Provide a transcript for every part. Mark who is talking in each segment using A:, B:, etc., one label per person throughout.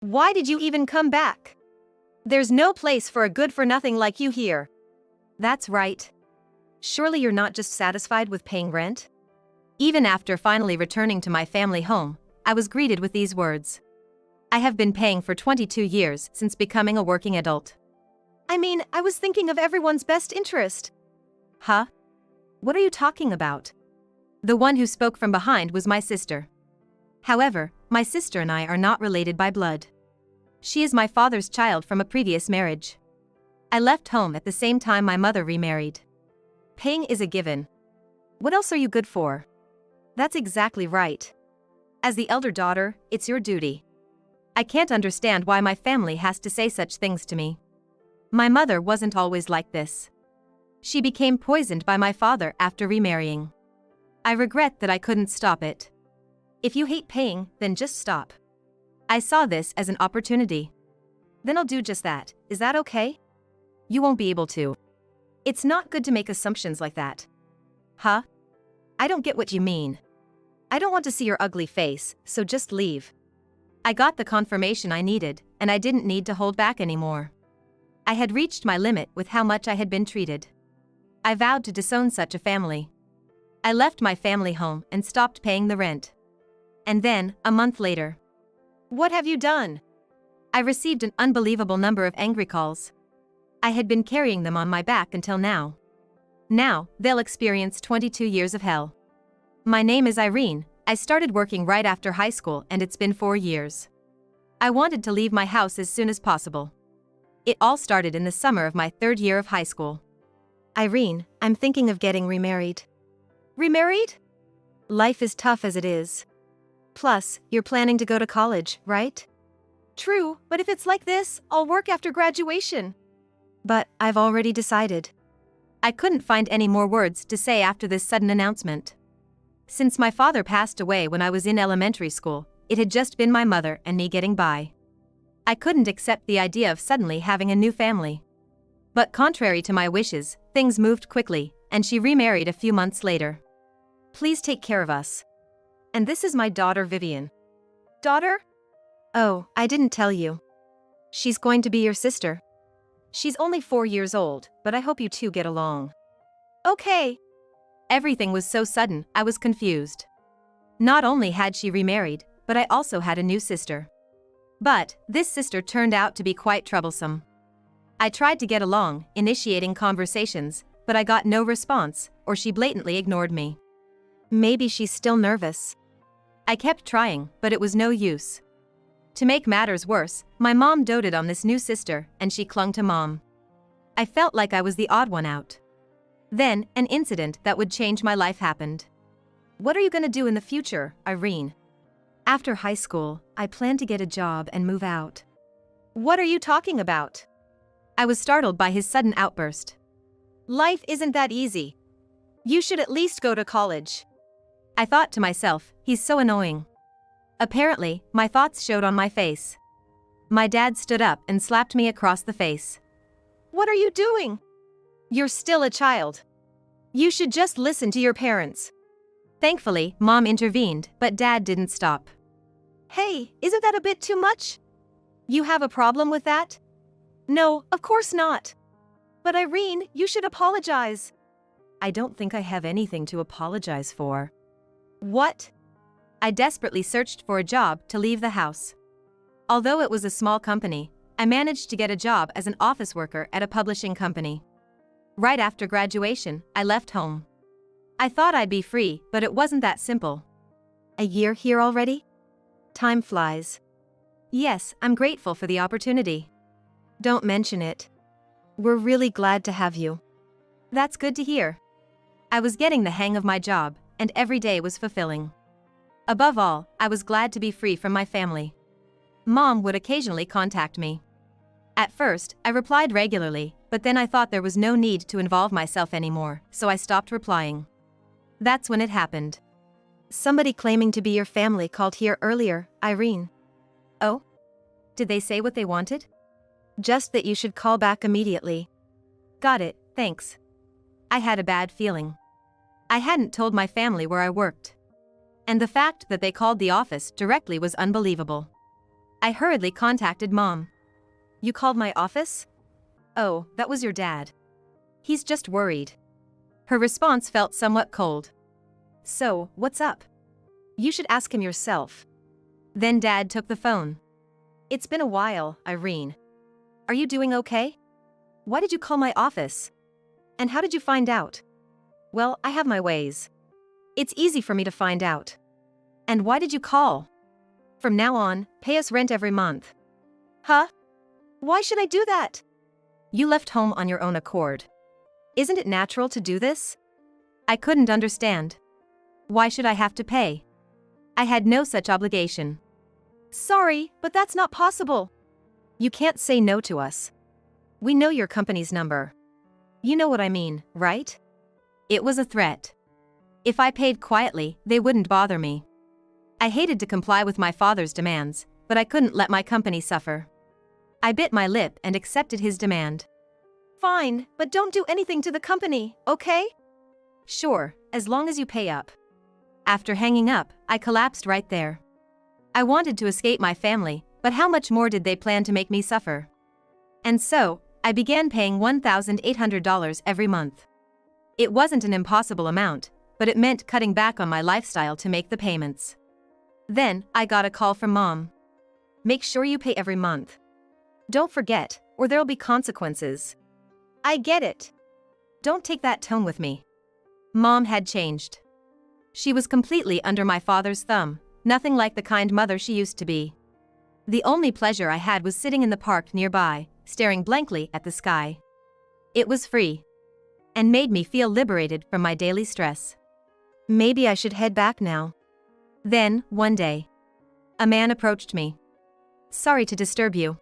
A: Why did you even come back? There's no place for a good-for-nothing like you here. That's right. Surely you're not just satisfied with paying rent? Even after finally returning to my family home, I was greeted with these words. I have been paying for 22 years since becoming a working adult. I mean, I was thinking of everyone's best interest. Huh? What are you talking about? The one who spoke from behind was my sister. However, my sister and I are not related by blood. She is my father's child from a previous marriage. I left home at the same time my mother remarried. Paying is a given. What else are you good for? That's exactly right. As the elder daughter, it's your duty. I can't understand why my family has to say such things to me. My mother wasn't always like this. She became poisoned by my father after remarrying. I regret that I couldn't stop it. If you hate paying, then just stop. I saw this as an opportunity. Then I'll do just that. Is that okay? You won't be able to. It's not good to make assumptions like that. Huh? I don't get what you mean. I don't want to see your ugly face, so just leave. I got the confirmation I needed, and I didn't need to hold back anymore. I had reached my limit with how much I had been treated. I vowed to disown such a family. I left my family home and stopped paying the rent. And then, a month later. What have you done? I received an unbelievable number of angry calls. I had been carrying them on my back until now. Now, they'll experience 22 years of hell. My name is Irene. I started working right after high school and it's been 4 years. I wanted to leave my house as soon as possible. It all started in the summer of my 3rd year of high school. Irene, I'm thinking of getting remarried. Remarried? Life is tough as it is. Plus, you're planning to go to college, right? True, but if it's like this, I'll work after graduation. But I've already decided. I couldn't find any more words to say after this sudden announcement. Since my father passed away when I was in elementary school, it had just been my mother and me getting by. I couldn't accept the idea of suddenly having a new family. But contrary to my wishes, things moved quickly, and she remarried a few months later. Please take care of us. And this is my daughter Vivian. Daughter? Oh, I didn't tell you. She's going to be your sister. She's only 4 years old, but I hope you two get along. Okay. Everything was so sudden, I was confused. Not only had she remarried, but I also had a new sister. But this sister turned out to be quite troublesome. I tried to get along, initiating conversations, but I got no response, or she blatantly ignored me. Maybe she's still nervous. I kept trying, but it was no use. To make matters worse, my mom doted on this new sister, and she clung to mom. I felt like I was the odd one out. Then, an incident that would change my life happened. What are you gonna do in the future, Irene? After high school, I plan to get a job and move out. What are you talking about? I was startled by his sudden outburst. Life isn't that easy. You should at least go to college. I thought to myself, he's so annoying. Apparently, my thoughts showed on my face. My dad stood up and slapped me across the face. What are you doing? You're still a child. You should just listen to your parents. Thankfully, Mom intervened, but Dad didn't stop. Hey, isn't that a bit too much? You have a problem with that? No, of course not. But Irene, you should apologize. I don't think I have anything to apologize for. What? I desperately searched for a job to leave the house. Although it was a small company, I managed to get a job as an office worker at a publishing company. Right after graduation, I left home. I thought I'd be free, but it wasn't that simple. A year here already? Time flies. Yes, I'm grateful for the opportunity. Don't mention it. We're really glad to have you. That's good to hear. I was getting the hang of my job, and every day was fulfilling. Above all, I was glad to be free from my family. Mom would occasionally contact me. At first, I replied regularly, but then I thought there was no need to involve myself anymore, so I stopped replying. That's when it happened. Somebody claiming to be your family called here earlier, Irene. Oh? Did they say what they wanted? Just that you should call back immediately. Got it, thanks. I had a bad feeling. I hadn't told my family where I worked. And the fact that they called the office directly was unbelievable. I hurriedly contacted Mom. You called my office? Oh, that was your dad. He's just worried. Her response felt somewhat cold. So, what's up? You should ask him yourself. Then Dad took the phone. It's been a while, Irene. Are you doing okay? Why did you call my office? And how did you find out? Well, I have my ways. It's easy for me to find out. And why did you call? From now on, pay us rent every month. Huh? Why should I do that? You left home on your own accord. Isn't it natural to do this? I couldn't understand. Why should I have to pay? I had no such obligation. Sorry, but that's not possible. You can't say no to us. We know your company's number. You know what I mean, right? It was a threat. If I paid quietly, they wouldn't bother me. I hated to comply with my father's demands, but I couldn't let my company suffer. I bit my lip and accepted his demand. Fine, but don't do anything to the company, okay? Sure, as long as you pay up. After hanging up, I collapsed right there. I wanted to escape my family, but how much more did they plan to make me suffer? And so, I began paying $1,800 every month. It wasn't an impossible amount, but it meant cutting back on my lifestyle to make the payments. Then, I got a call from Mom. Make sure you pay every month. Don't forget, or there'll be consequences. I get it. Don't take that tone with me. Mom had changed. She was completely under my father's thumb, nothing like the kind mother she used to be. The only pleasure I had was sitting in the park nearby, staring blankly at the sky. It was free. And made me feel liberated from my daily stress. Maybe I should head back now. Then, one day, a man approached me. Sorry to disturb you.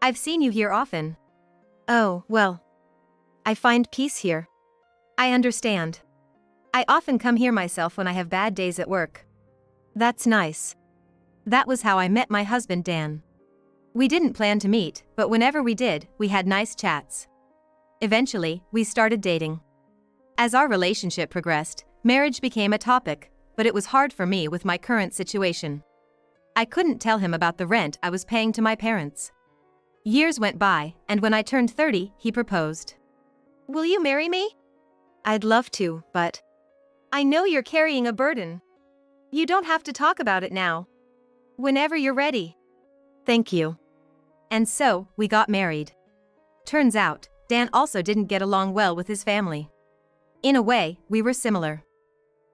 A: I've seen you here often. Oh, well. I find peace here. I understand. I often come here myself when I have bad days at work. That's nice. That was how I met my husband Dan. We didn't plan to meet, but whenever we did, we had nice chats. Eventually, we started dating. As our relationship progressed, marriage became a topic, but it was hard for me with my current situation. I couldn't tell him about the rent I was paying to my parents. Years went by, and when I turned 30, he proposed. Will you marry me? I'd love to, but I know you're carrying a burden. You don't have to talk about it now. Whenever you're ready. Thank you. And so, we got married. Turns out, Dan also didn't get along well with his family. In a way, we were similar.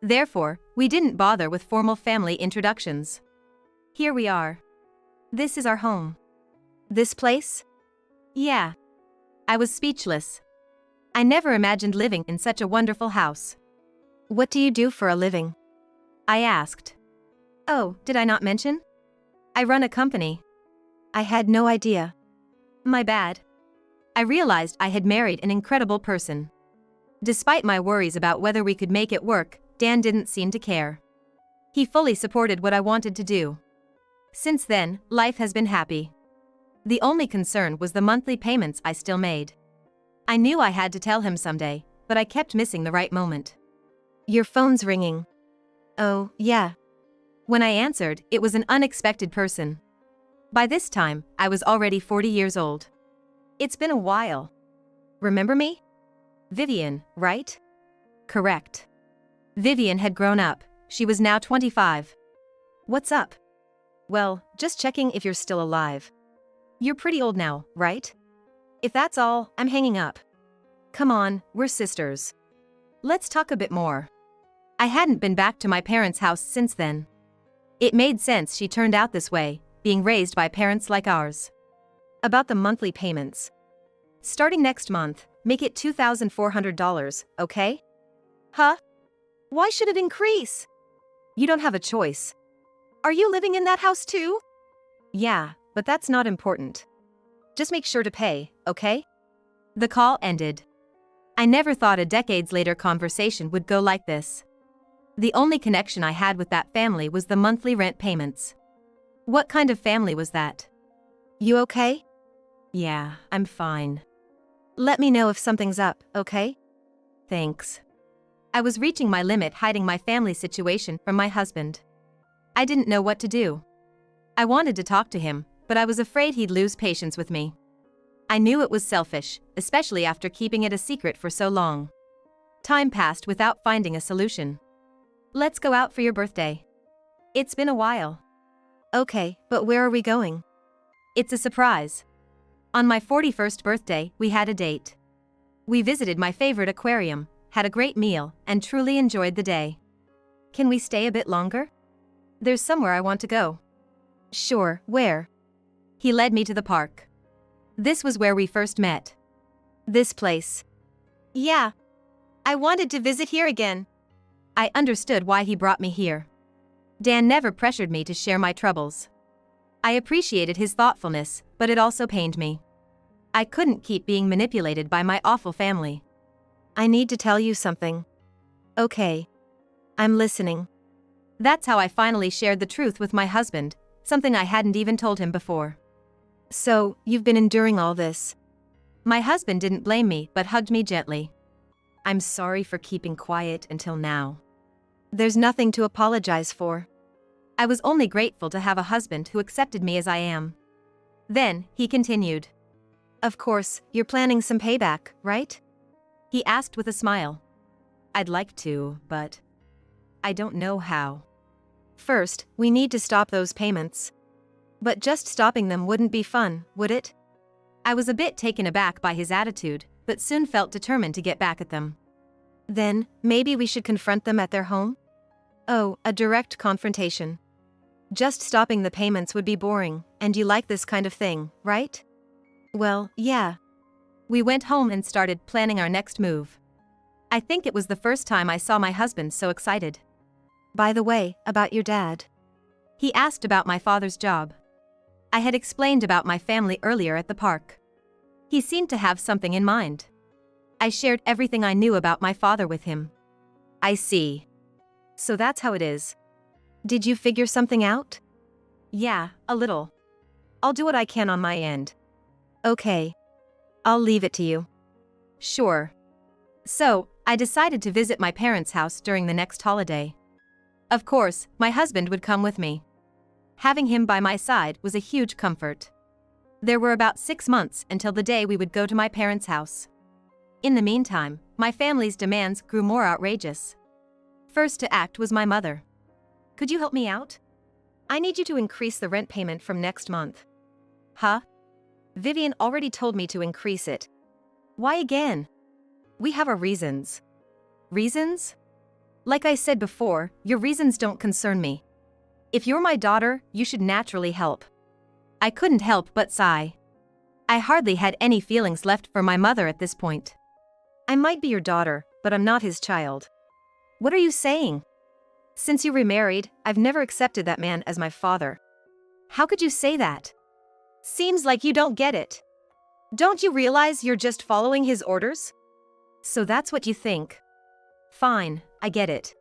A: Therefore, we didn't bother with formal family introductions. Here we are. This is our home. This place? Yeah. I was speechless. I never imagined living in such a wonderful house. What do you do for a living? I asked. Oh, did I not mention? I run a company. I had no idea. My bad. I realized I had married an incredible person. Despite my worries about whether we could make it work, Dan didn't seem to care. He fully supported what I wanted to do. Since then, life has been happy. The only concern was the monthly payments I still made. I knew I had to tell him someday, but I kept missing the right moment. Your phone's ringing. Oh, yeah. When I answered, it was an unexpected person. By this time, I was already 40 years old. It's been a while. Remember me? Vivian, right? Correct. Vivian had grown up. She was now 25. What's up? Well, just checking if you're still alive. You're pretty old now, right? If that's all, I'm hanging up. Come on, we're sisters. Let's talk a bit more. I hadn't been back to my parents' house since then. It made sense she turned out this way, being raised by parents like ours. About the monthly payments. Starting next month, make it $2,400, okay? Huh? Why should it increase? You don't have a choice. Are you living in that house too? Yeah, but that's not important. Just make sure to pay, okay? The call ended. I never thought a decades-later conversation would go like this. The only connection I had with that family was the monthly rent payments. What kind of family was that? You okay? Yeah, I'm fine. Let me know if something's up, okay? Thanks. I was reaching my limit hiding my family situation from my husband. I didn't know what to do. I wanted to talk to him, but I was afraid he'd lose patience with me. I knew it was selfish, especially after keeping it a secret for so long. Time passed without finding a solution. Let's go out for your birthday. It's been a while. Okay, but where are we going? It's a surprise. On my 41st birthday, we had a date. We visited my favorite aquarium, had a great meal, and truly enjoyed the day. Can we stay a bit longer? There's somewhere I want to go. Sure, where? He led me to the park. This was where we first met. This place. Yeah. I wanted to visit here again. I understood why he brought me here. Dan never pressured me to share my troubles. I appreciated his thoughtfulness, but it also pained me. I couldn't keep being manipulated by my awful family. I need to tell you something. Okay. I'm listening. That's how I finally shared the truth with my husband, something I hadn't even told him before. So, you've been enduring all this. My husband didn't blame me but hugged me gently. I'm sorry for keeping quiet until now. There's nothing to apologize for. I was only grateful to have a husband who accepted me as I am. Then, he continued. Of course, you're planning some payback, right? He asked with a smile. I'd like to, but I don't know how. First, we need to stop those payments. But just stopping them wouldn't be fun, would it? I was a bit taken aback by his attitude, but soon felt determined to get back at them. Then, maybe we should confront them at their home? Oh, a direct confrontation. Just stopping the payments would be boring, and you like this kind of thing, right? Well, yeah. We went home and started planning our next move. I think it was the first time I saw my husband so excited. By the way, about your dad. He asked about my father's job. I had explained about my family earlier at the park. He seemed to have something in mind. I shared everything I knew about my father with him. I see. So that's how it is. Did you figure something out? Yeah, a little. I'll do what I can on my end. Okay. I'll leave it to you. Sure. So, I decided to visit my parents' house during the next holiday. Of course, my husband would come with me. Having him by my side was a huge comfort. There were about 6 months until the day we would go to my parents' house. In the meantime, my family's demands grew more outrageous. First to act was my mother. Could you help me out? I need you to increase the rent payment from next month. Huh? Vivian already told me to increase it. Why again? We have our reasons. Reasons? Like I said before, your reasons don't concern me. If you're my daughter, you should naturally help. I couldn't help but sigh. I hardly had any feelings left for my mother at this point. I might be your daughter, but I'm not his child. What are you saying? Since you remarried, I've never accepted that man as my father. How could you say that? Seems like you don't get it. Don't you realize you're just following his orders? So that's what you think. Fine, I get it.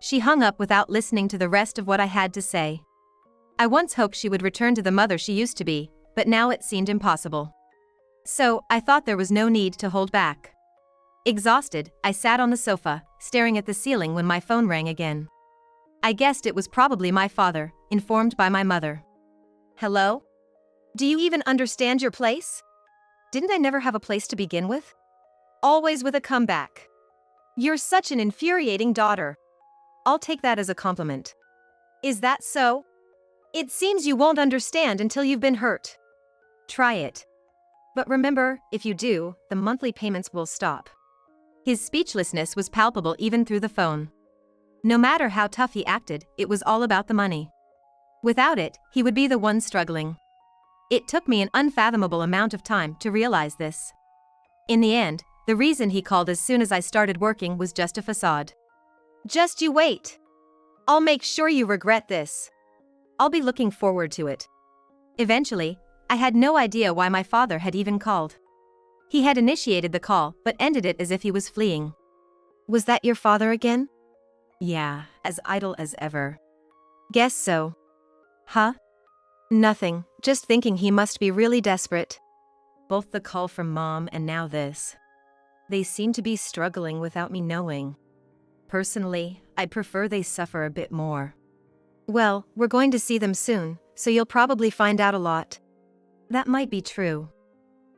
A: She hung up without listening to the rest of what I had to say. I once hoped she would return to the mother she used to be, but now it seemed impossible. So, I thought there was no need to hold back. Exhausted, I sat on the sofa, staring at the ceiling when my phone rang again. I guessed it was probably my father, informed by my mother. Hello? Do you even understand your place? Didn't I never have a place to begin with? Always with a comeback. You're such an infuriating daughter. I'll take that as a compliment. Is that so? It seems you won't understand until you've been hurt. Try it. But remember, if you do, the monthly payments will stop. His speechlessness was palpable even through the phone. No matter how tough he acted, it was all about the money. Without it, he would be the one struggling. It took me an unfathomable amount of time to realize this. In the end, the reason he called as soon as I started working was just a facade. Just you wait. I'll make sure you regret this. I'll be looking forward to it. Eventually, I had no idea why my father had even called. He had initiated the call but ended it as if he was fleeing. Was that your father again? Yeah, as idle as ever. Guess so. Huh? Nothing, just thinking he must be really desperate. Both the call from Mom and now this. They seem to be struggling without me knowing. Personally, I'd prefer they suffer a bit more. Well, we're going to see them soon, so you'll probably find out a lot. That might be true.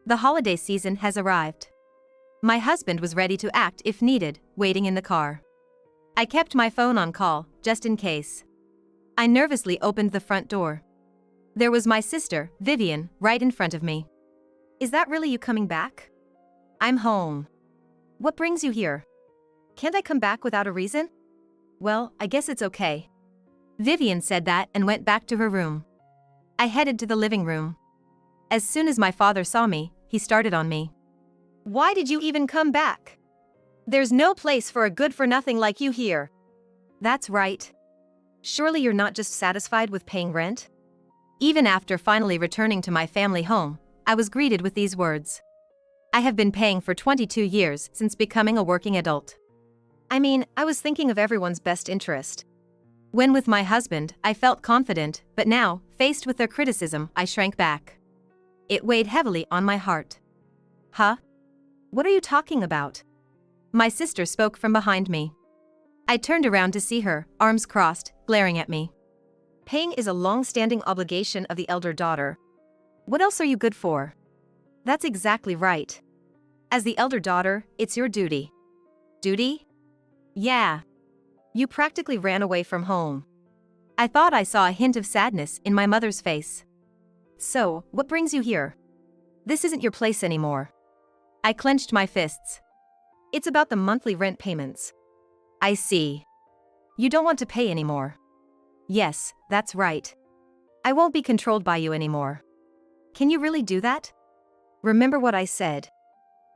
A: The holiday season has arrived. My husband was ready to act if needed, waiting in the car. I kept my phone on call, just in case. I nervously opened the front door. There was my sister, Vivian, right in front of me. Is that really you coming back? I'm home. What brings you here? Can't I come back without a reason? Well, I guess it's okay. Vivian said that and went back to her room. I headed to the living room. As soon as my father saw me, he started on me. Why did you even come back? There's no place for a good-for-nothing like you here. That's right. Surely you're not just satisfied with paying rent? Even after finally returning to my family home, I was greeted with these words. I have been paying for 22 years since becoming a working adult. I mean, I was thinking of everyone's best interest. When with my husband, I felt confident, but now, faced with their criticism, I shrank back. It weighed heavily on my heart. Huh? What are you talking about? My sister spoke from behind me. I turned around to see her, arms crossed, glaring at me. Paying is a long-standing obligation of the elder daughter. What else are you good for? That's exactly right. As the elder daughter, it's your duty. Duty? Yeah. You practically ran away from home. I thought I saw a hint of sadness in my mother's face. So, what brings you here? This isn't your place anymore. I clenched my fists. It's about the monthly rent payments. I see. You don't want to pay anymore. Yes, that's right. I won't be controlled by you anymore. Can you really do that? Remember what I said.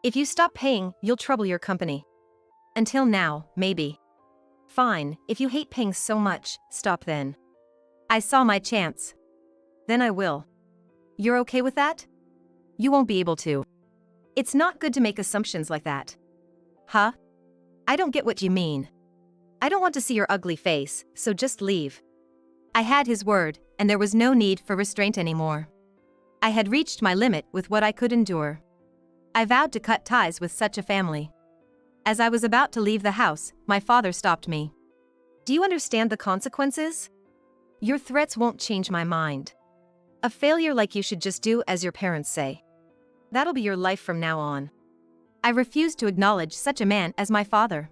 A: If you stop paying, you'll trouble your company. Until now, maybe. Fine, if you hate paying so much, stop then. I saw my chance. Then I will. You're okay with that? You won't be able to. It's not good to make assumptions like that. Huh? I don't get what you mean. I don't want to see your ugly face, so just leave. I had his word, and there was no need for restraint anymore. I had reached my limit with what I could endure. I vowed to cut ties with such a family. As I was about to leave the house, my father stopped me. Do you understand the consequences? Your threats won't change my mind. A failure like you should just do as your parents say. That'll be your life from now on. I refused to acknowledge such a man as my father.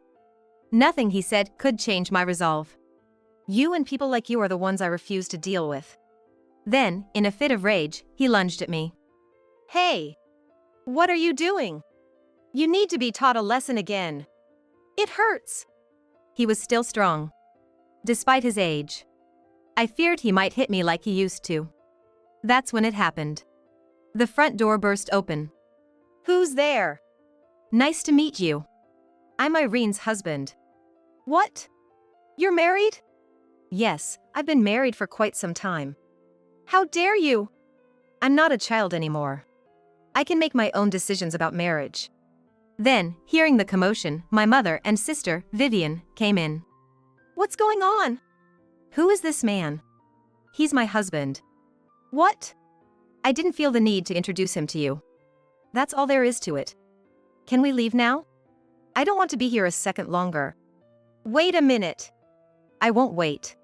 A: Nothing he said could change my resolve. You and people like you are the ones I refuse to deal with. Then, in a fit of rage, he lunged at me. Hey! What are you doing? You need to be taught a lesson again. It hurts. He was still strong. Despite his age. I feared he might hit me like he used to. That's when it happened. The front door burst open. Who's there? Nice to meet you. I'm Irene's husband. What? You're married? Yes, I've been married for quite some time. How dare you? I'm not a child anymore. I can make my own decisions about marriage. Then, hearing the commotion, my mother and sister, Vivian, came in. What's going on? Who is this man? He's my husband. What? I didn't feel the need to introduce him to you. That's all there is to it. Can we leave now? I don't want to be here a second longer. Wait a minute. I won't wait.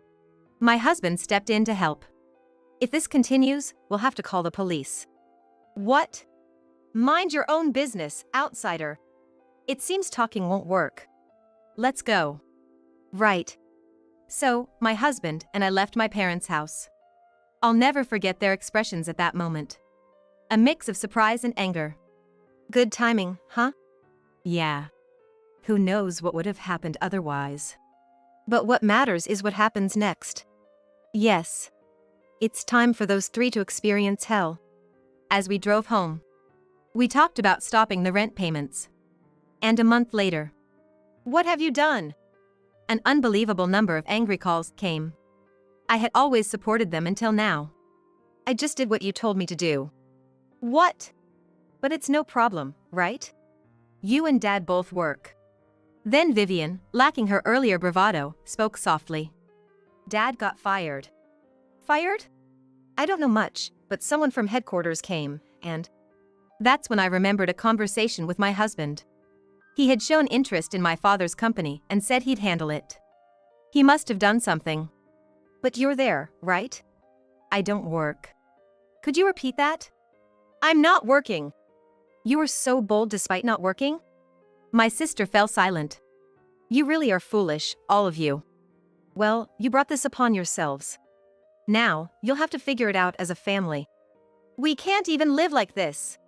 A: My husband stepped in to help. If this continues, we'll have to call the police. What? Mind your own business, outsider. It seems talking won't work. Let's go. Right. So, my husband and I left my parents' house. I'll never forget their expressions at that moment. A mix of surprise and anger. Good timing, huh? Yeah. Who knows what would have happened otherwise? But what matters is what happens next. Yes. It's time for those three to experience hell. As we drove home, we talked about stopping the rent payments. And a month later, what have you done? An unbelievable number of angry calls came. I had always supported them until now. I just did what you told me to do. What? But it's no problem, right? You and Dad both work. Then Vivian, lacking her earlier bravado, spoke softly. Dad got fired. Fired? I don't know much, but someone from headquarters came, and... That's when I remembered a conversation with my husband. He had shown interest in my father's company and said he'd handle it. He must have done something. But you're there, right? I don't work. Could you repeat that? I'm not working. You were so bold despite not working? My sister fell silent. You really are foolish, all of you. Well, you brought this upon yourselves. Now, you'll have to figure it out as a family. We can't even live like this.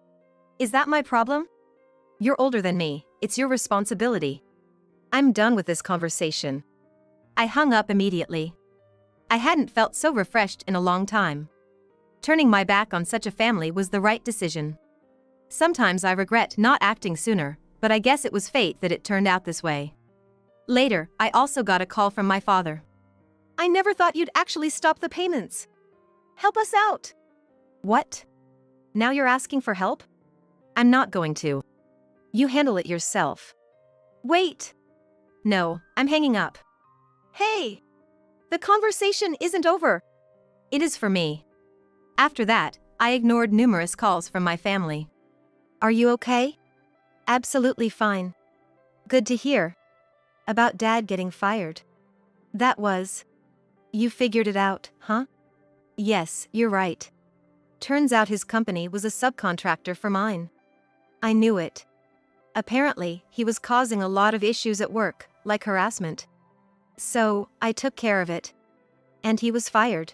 A: Is that my problem? You're older than me, it's your responsibility. I'm done with this conversation. I hung up immediately. I hadn't felt so refreshed in a long time. Turning my back on such a family was the right decision. Sometimes I regret not acting sooner, but I guess it was fate that it turned out this way. Later, I also got a call from my father. I never thought you'd actually stop the payments. Help us out. What? Now you're asking for help? I'm not going to. You handle it yourself. Wait. No, I'm hanging up. Hey! The conversation isn't over. It is for me. After that, I ignored numerous calls from my family. Are you okay? Absolutely fine. Good to hear. About Dad getting fired. That was... You figured it out, huh? Yes, you're right. Turns out his company was a subcontractor for mine. I knew it. Apparently, he was causing a lot of issues at work, like harassment. So, I took care of it. And he was fired.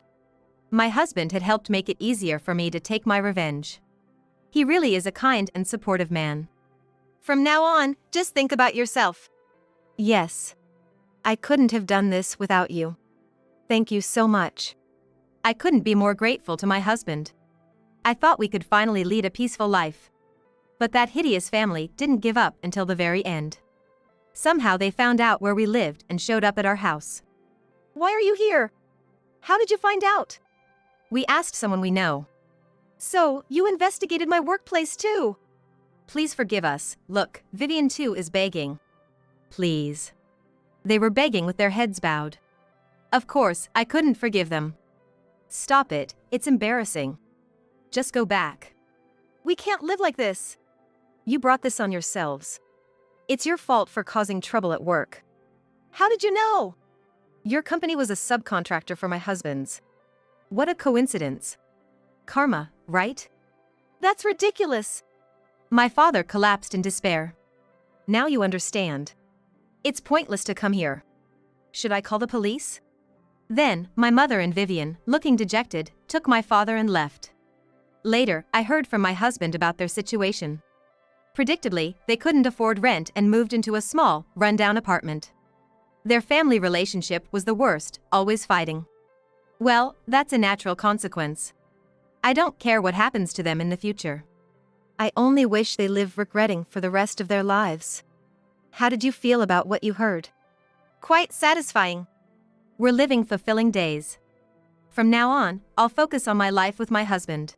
A: My husband had helped make it easier for me to take my revenge. He really is a kind and supportive man. From now on, just think about yourself. Yes. I couldn't have done this without you. Thank you so much. I couldn't be more grateful to my husband. I thought we could finally lead a peaceful life. But that hideous family didn't give up until the very end. Somehow they found out where we lived and showed up at our house. Why are you here? How did you find out? We asked someone we know. So, you investigated my workplace too? Please forgive us. Look, Vivian too is begging. Please. They were begging with their heads bowed. Of course, I couldn't forgive them. Stop it, it's embarrassing. Just go back. We can't live like this. You brought this on yourselves. It's your fault for causing trouble at work. How did you know? Your company was a subcontractor for my husband's. What a coincidence. Karma, right? That's ridiculous. My father collapsed in despair. Now you understand. It's pointless to come here. Should I call the police? Then, my mother and Vivian, looking dejected, took my father and left. Later, I heard from my husband about their situation. Predictably, they couldn't afford rent and moved into a small, run-down apartment. Their family relationship was the worst, always fighting. Well, that's a natural consequence. I don't care what happens to them in the future. I only wish they live regretting for the rest of their lives. How did you feel about what you heard? Quite satisfying. We're living fulfilling days. From now on, I'll focus on my life with my husband.